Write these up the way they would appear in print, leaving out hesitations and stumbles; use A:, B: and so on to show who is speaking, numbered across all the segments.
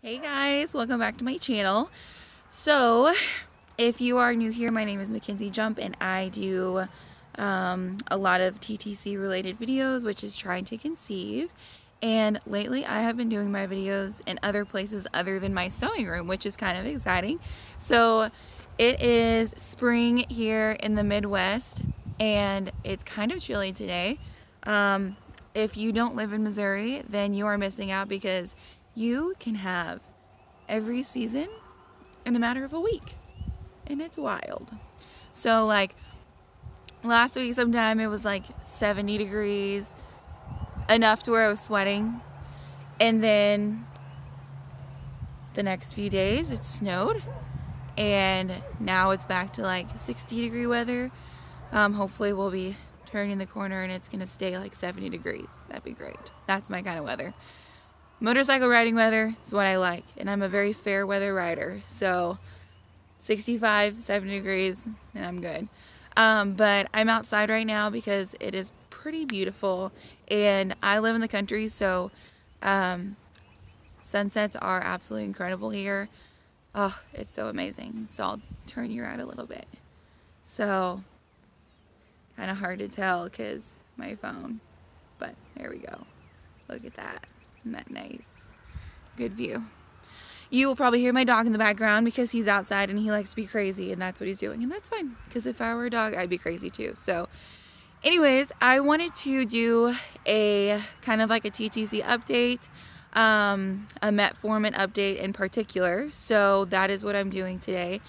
A: Hey guys, welcome back to my channel. So if you are new here, my name is Mackenzie Jump and I do a lot of TTC related videos, which is trying to conceive. And lately I have been doing my videos in other places other than my sewing room, which is kind of exciting. So it is spring here in the Midwest and it's kind of chilly today. If you don't live in Missouri, then you are missing out because you can have every season in a matter of a week. And it's wild. So like last week sometime it was like 70 degrees, enough to where I was sweating. And then the next few days it snowed. And now it's back to like 60-degree weather. Hopefully we'll be turning the corner and it's going to stay like 70 degrees. That'd be great. That's my kind of weather. Motorcycle riding weather is what I like, and I'm a very fair weather rider, so 65, 70 degrees, and I'm good. But I'm outside right now because it is pretty beautiful, and I live in the country, so sunsets are absolutely incredible here. Oh, it's so amazing. So I'll turn you around a little bit. So, kind of hard to tell because my phone, but there we go. Look at that. Isn't that nice? Good view. You will probably hear my dog in the background because he's outside and he likes to be crazy, and that's what he's doing, and that's fine because if I were a dog I'd be crazy too. So anyways, I wanted to do a kind of like a TTC update, a Metformin update in particular, so that is what I'm doing today.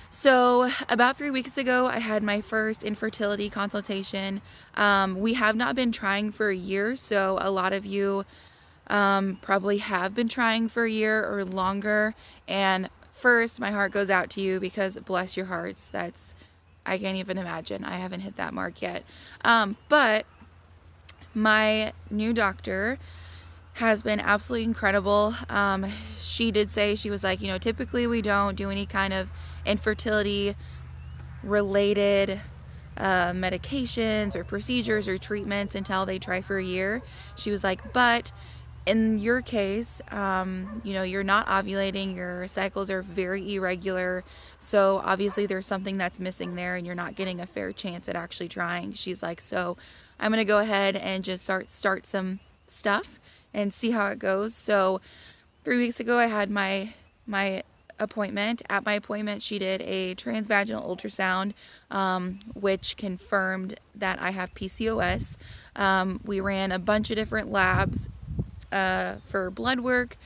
A: So about 3 weeks ago, I had my first infertility consultation. We have not been trying for a year, so a lot of you probably have been trying for a year or longer. And first, my heart goes out to you because bless your hearts. I can't even imagine. I haven't hit that mark yet. But my new doctor has been absolutely incredible. She did say, she was like, you know, typically we don't do any kind of infertility related medications or procedures or treatments until they try for a year. She was like, but in your case, you know, you're not ovulating, your cycles are very irregular, so obviously there's something that's missing there and you're not getting a fair chance at actually trying. She's like, so I'm gonna go ahead and just start some stuff and see how it goes. So 3 weeks ago I had my appointment. At my appointment she did a transvaginal ultrasound, which confirmed that I have PCOS. We ran a bunch of different labs for blood work,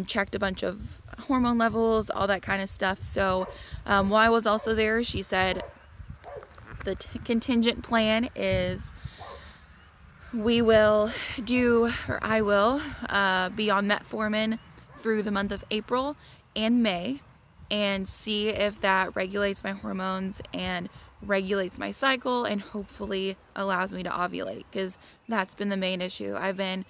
A: checked a bunch of hormone levels, all that kind of stuff. So while I was also there, she said the contingent plan is we will do, or I will be on metformin through the month of April and May and see if that regulates my hormones and regulates my cycle and hopefully allows me to ovulate, because that's been the main issue. I've been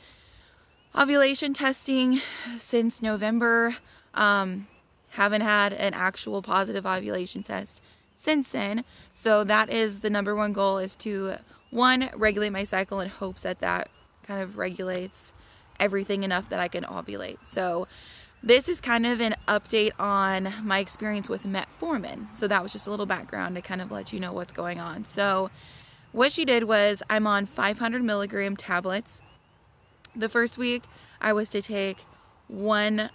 A: ovulation testing since November, haven't had an actual positive ovulation test since then. So that is the number one goal, is to, one, regulate my cycle in hopes that that kind of regulates everything enough that I can ovulate. So this is kind of an update on my experience with metformin. So that was just a little background to kind of let you know what's going on. So what she did was, I'm on 500 milligram tablets. The first week I was to take one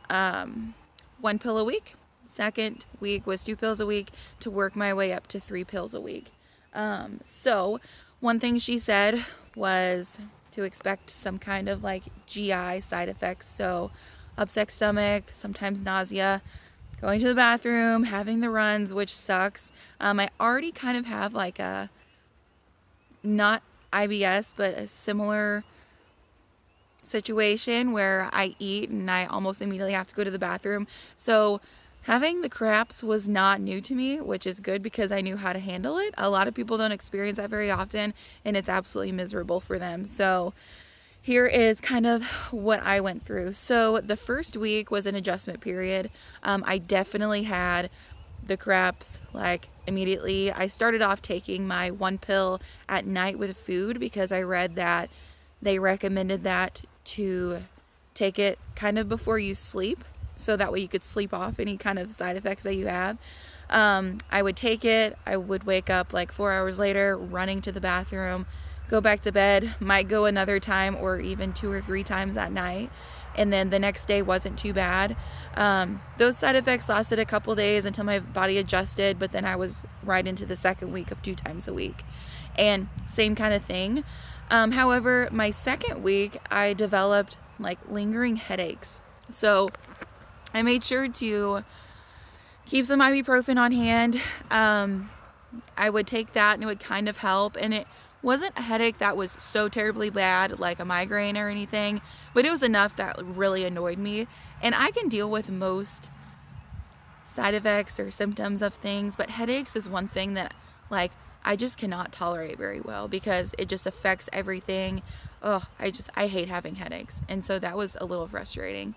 A: pill a week. Second week was 2 pills a week, to work my way up to 3 pills a week. So one thing she said was to expect some kind of like GI side effects. So upset stomach, sometimes nausea, going to the bathroom, having the runs, which sucks. I already kind of have like a, not IBS, but a similar situation where I eat and I almost immediately have to go to the bathroom. So having the cramps was not new to me, which is good because I knew how to handle it. A lot of people don't experience that very often and it's absolutely miserable for them. So here is kind of what I went through. So the first week was an adjustment period. I definitely had the cramps like immediately. I started off taking my 1 pill at night with food because I read that they recommended that to take it kind of before you sleep, so that way you could sleep off any kind of side effects that you have. I would take it, I would wake up like 4 hours later, running to the bathroom, go back to bed, might go another time or even 2 or 3 times that night, and then the next day wasn't too bad. Those side effects lasted a couple days until my body adjusted, but then I was right into the second week of 2 times a week. And same kind of thing. However, my second week, I developed like lingering headaches. So I made sure to keep some ibuprofen on hand. I would take that and it would kind of help. And it wasn't a headache that was so terribly bad, like a migraine or anything, but it was enough that really annoyed me. And I can deal with most side effects or symptoms of things, but headaches is one thing that like I just cannot tolerate very well because it just affects everything. Oh, I hate having headaches. And so that was a little frustrating.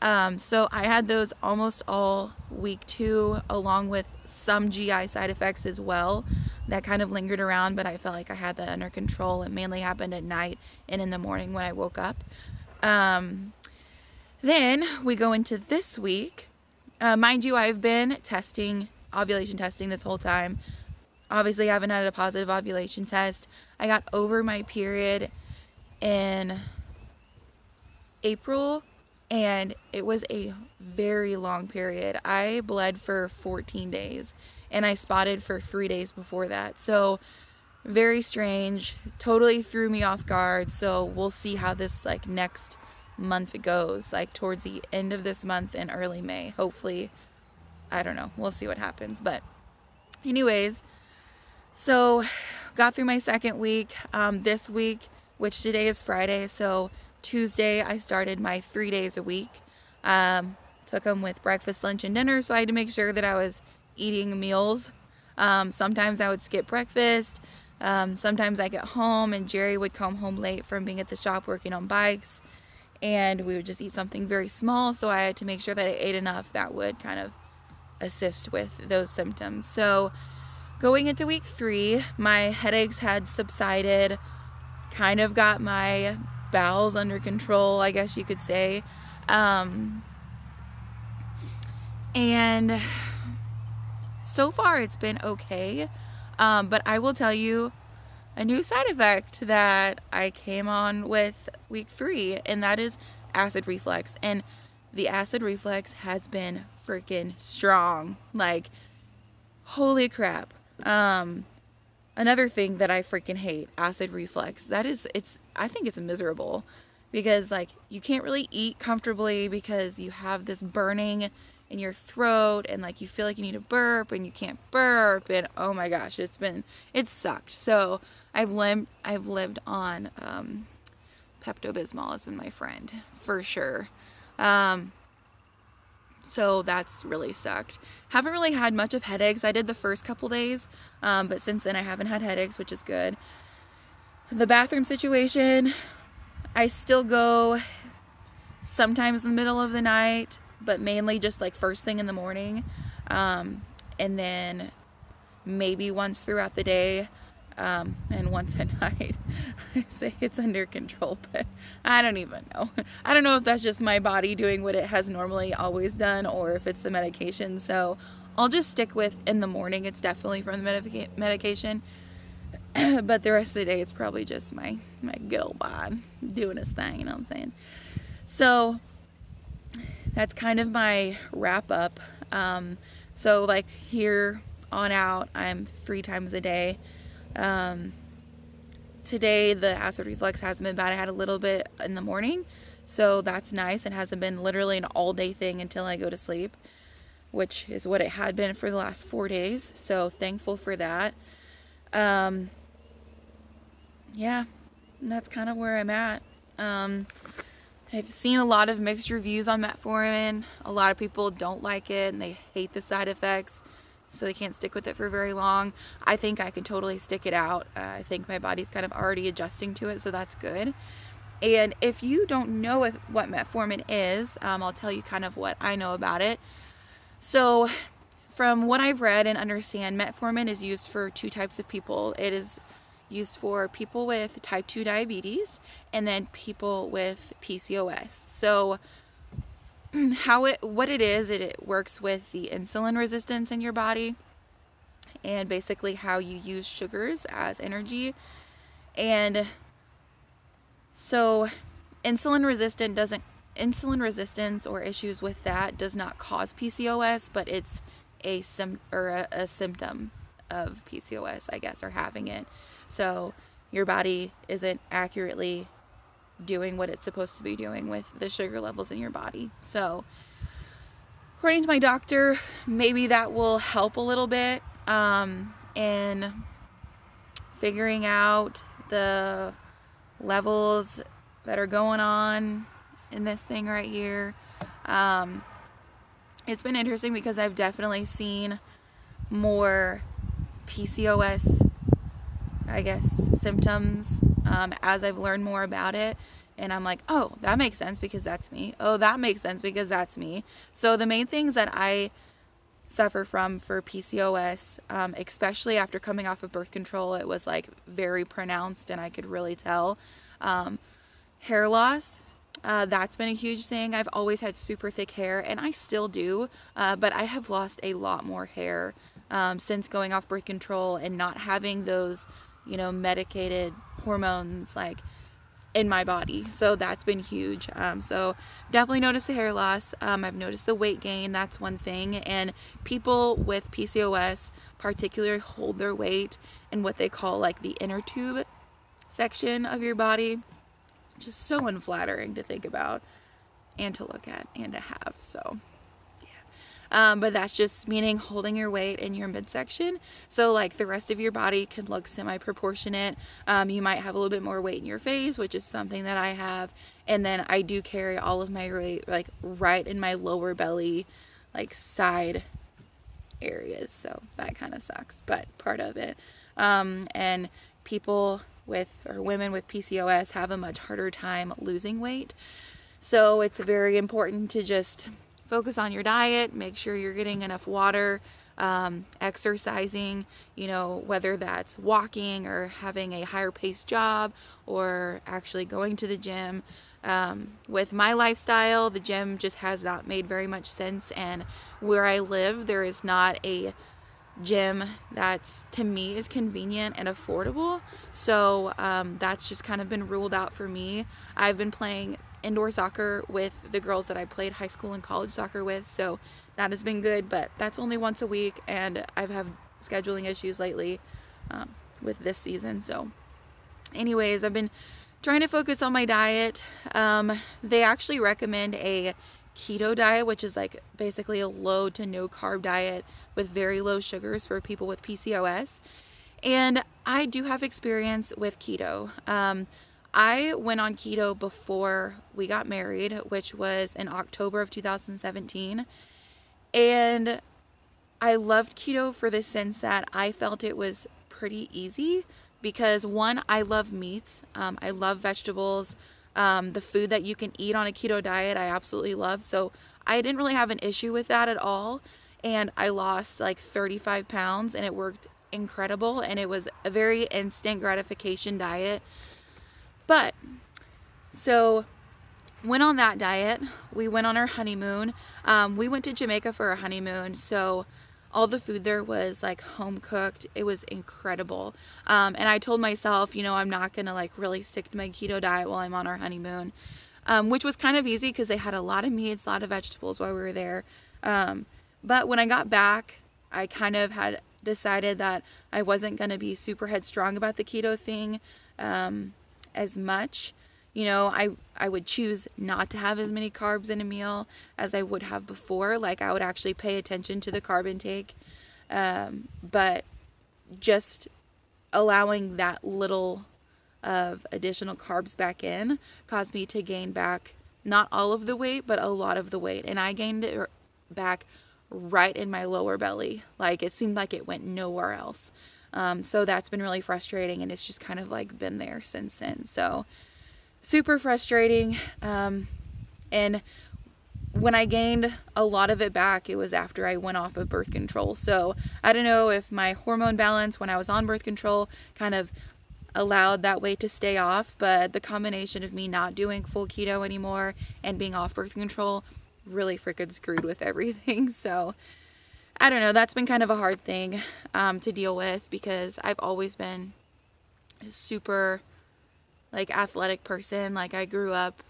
A: So I had those almost all week 2, along with some GI side effects as well that kind of lingered around, but I felt like I had that under control. It mainly happened at night and in the morning when I woke up. Then we go into this week. Mind you, I've been ovulation testing this whole time. Obviously, I haven't had a positive ovulation test. I got over my period in April, and it was a very long period. I bled for 14 days, and I spotted for 3 days before that. So very strange, totally threw me off guard. So we'll see how this like next month goes, like towards the end of this month and early May. Hopefully, I don't know, we'll see what happens. But anyways, so got through my second week. This week, which today is Friday, so Tuesday I started my 3 days a week. Took them with breakfast, lunch, and dinner, so I had to make sure that I was eating meals. Sometimes I would skip breakfast. Sometimes I get home and Jerry would come home late from being at the shop working on bikes, and we would just eat something very small, so I had to make sure that I ate enough that would kind of assist with those symptoms. So going into week 3, my headaches had subsided, kind of got my bowels under control, I guess you could say. And so far it's been okay. But I will tell you a new side effect that I came on with week 3, and that is acid reflux. And the acid reflux has been freaking strong. Like, holy crap. Another thing that I freaking hate, acid reflux. I think it's miserable because like you can't really eat comfortably because you have this burning in your throat and like you feel like you need to burp and you can't burp, and oh my gosh, it sucked. So I've lived on Pepto-Bismol has been my friend for sure. So that's really sucked. Haven't really had much of headaches. I did the first couple days, but since then I haven't had headaches, which is good. The bathroom situation, I still go sometimes in the middle of the night, but mainly just like first thing in the morning, and then maybe once throughout the day, and once at night. I say it's under control, but I don't even know. I don't know if that's just my body doing what it has normally always done or if it's the medication. So I'll just stick with in the morning. It's definitely from the medication. But the rest of the day, it's probably just my good old bod doing its thing, you know what I'm saying? So that's kind of my wrap up. So like here on out, I'm 3 times a day. Today the acid reflux hasn't been bad. I had a little bit in the morning, so that's nice. It hasn't been literally an all day thing until I go to sleep, which is what it had been for the last 4 days. So thankful for that. Yeah, that's kind of where I'm at. I've seen a lot of mixed reviews on Metformin. A lot of people don't like it and they hate the side effects, so they can't stick with it for very long. I think I can totally stick it out. I think my body's kind of already adjusting to it, so that's good. And if you don't know what Metformin is, I'll tell you kind of what I know about it. So from what I've read and understand, Metformin is used for 2 types of people. It is used for people with type 2 diabetes and then people with PCOS. So what it is, it works with the insulin resistance in your body and basically how you use sugars as energy. And so insulin resistance or issues with that does not cause PCOS, but it's a symptom of PCOS, I guess, or having it. So your body isn't accurately doing what it's supposed to be doing with the sugar levels in your body. So according to my doctor, maybe that will help a little bit in figuring out the levels that are going on in this thing right here. It's been interesting because I've definitely seen more PCOS, I guess, symptoms as I've learned more about it. And I'm like, oh, that makes sense because that's me. Oh, that makes sense because that's me. So the main things that I suffer from for PCOS, especially after coming off of birth control, it was like very pronounced and I could really tell. Hair loss, that's been a huge thing. I've always had super thick hair and I still do, but I have lost a lot more hair since going off birth control and not having those, medicated hormones like in my body. So that's been huge. So definitely noticed the hair loss. I've noticed the weight gain. That's one thing. And people with PCOS particularly hold their weight in what they call like the inner tube section of your body. Just so unflattering to think about and to look at and to have. So but that's just meaning holding your weight in your midsection. So like the rest of your body can look semi-proportionate. You might have a little bit more weight in your face, which is something that I have. And then I do carry all of my weight like right in my lower belly, like side areas. So that kind of sucks, but part of it. And people women with PCOS have a much harder time losing weight. So it's very important to just focus on your diet, make sure you're getting enough water, exercising, whether that's walking or having a higher paced job or actually going to the gym. With my lifestyle, the gym just has not made very much sense, and where I live, there is not a gym that's, to me, is convenient and affordable. So that's just kind of been ruled out for me. I've been playing indoor soccer with the girls that I played high school and college soccer with, so that has been good, but that's only once a week, and I've had scheduling issues lately with this season. So anyways, I've been trying to focus on my diet. They actually recommend a keto diet, which is like basically a low to no carb diet with very low sugars for people with PCOS, and I do have experience with keto. I went on keto before we got married, which was in October of 2017. And I loved keto for the sense that I felt it was pretty easy because, one, I love meats. I love vegetables. The food that you can eat on a keto diet, I absolutely love. So I didn't really have an issue with that at all. And I lost like 35 pounds and it worked incredible. And it was a very instant gratification diet. But, so, went on that diet. We went on our honeymoon. We went to Jamaica for our honeymoon, so all the food there was like home cooked. It was incredible. And I told myself, I'm not going to like really stick to my keto diet while I'm on our honeymoon, which was kind of easy because they had a lot of meats, a lot of vegetables while we were there. But when I got back, I kind of had decided that I wasn't going to be super headstrong about the keto thing as much. I would choose not to have as many carbs in a meal as I would have before. Like I would actually pay attention to the carb intake. But just allowing that little of additional carbs back in caused me to gain back not all of the weight, but a lot of the weight. And I gained it back right in my lower belly. Like it seemed like it went nowhere else. So that's been really frustrating, and it's just kind of like been there since then. So super frustrating. And when I gained a lot of it back, it was after I went off of birth control. So I don't know if my hormone balance when I was on birth control kind of allowed that weight to stay off, but the combination of me not doing full keto anymore and being off birth control really freaking screwed with everything. So I don't know, that's been kind of a hard thing to deal with, because I've always been a super like athletic person. Like I grew up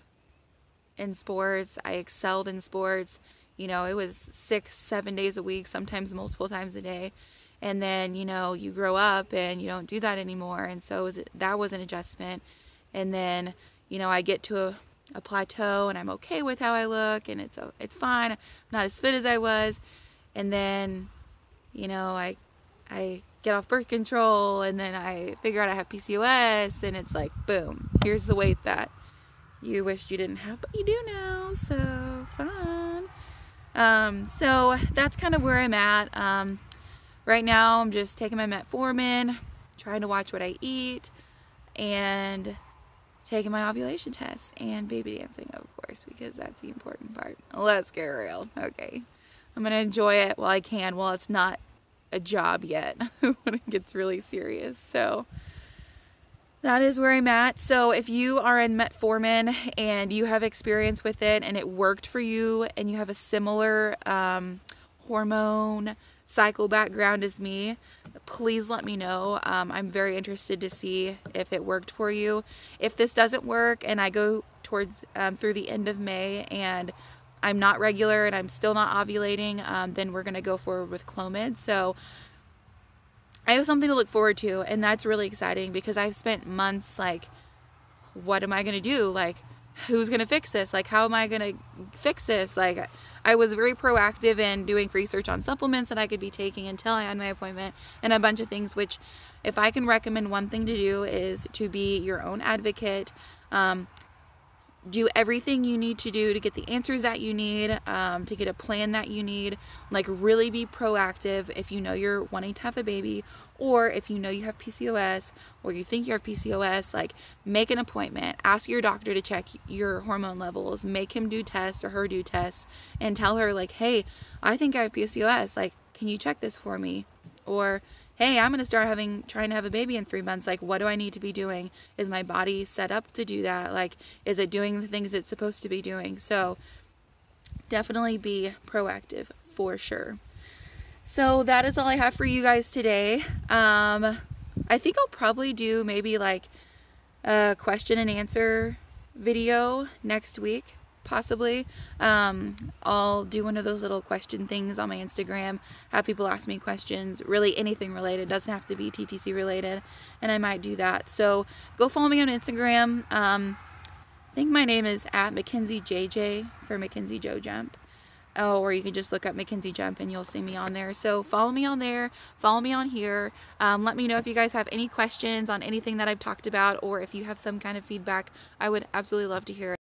A: in sports, I excelled in sports, you know, it was 6-7 days a week, sometimes multiple times a day. And then, you know, you grow up and you don't do that anymore. And so that was an adjustment. And then, you know, I get to a plateau and I'm okay with how I look and it's fine. I'm not as fit as I was. And then, you know, I get off birth control and then I figure out I have PCOS and it's like, boom, here's the weight that you wished you didn't have, but you do now. So fun. So that's kind of where I'm at. Right now, I'm just taking my Metformin, trying to watch what I eat, and taking my ovulation tests, and baby dancing, of course, because that's the important part. Let's get real. Okay. I'm going to enjoy it while I can, while it's not a job yet, when it gets really serious. So that is where I'm at. So if you are in Metformin and you have experience with it and it worked for you and you have a similar hormone cycle background as me, please let me know. I'm very interested to see if it worked for you. If this doesn't work and I go towards through the end of May and I'm not regular and I'm still not ovulating, then we're going to go forward with Clomid. So I have something to look forward to, and that's really exciting because I've spent months like, what am I going to do? Like, who's going to fix this? Like, how am I going to fix this? Like, I was very proactive in doing research on supplements that I could be taking until I had my appointment and a bunch of things, which if I can recommend one thing to do is to be your own advocate. Do everything you need to do to get the answers that you need, to get a plan that you need. Like, really be proactive if you know you're wanting to have a baby, or if you know you have PCOS, or you think you have PCOS, like, make an appointment. Ask your doctor to check your hormone levels. Make him do tests or her do tests, and tell her, like, hey, I think I have PCOS. Like, can you check this for me? Or, hey, I'm going to start trying to have a baby in 3 months. Like, what do I need to be doing? Is my body set up to do that? Like, is it doing the things it's supposed to be doing? So definitely be proactive for sure. So that is all I have for you guys today. I think I'll probably do maybe like a question and answer video next week. Possibly. I'll do one of those little question things on my Instagram, have people ask me questions, really anything related, doesn't have to be TTC related, and I might do that. So go follow me on Instagram. I think my name is @MackenzieJJ for Mackenzie Joe Jump. Oh, or you can just look up Mackenzie Jump and you'll see me on there. So follow me on there, follow me on here. Let me know if you guys have any questions on anything that I've talked about, or if you have some kind of feedback. I would absolutely love to hear it.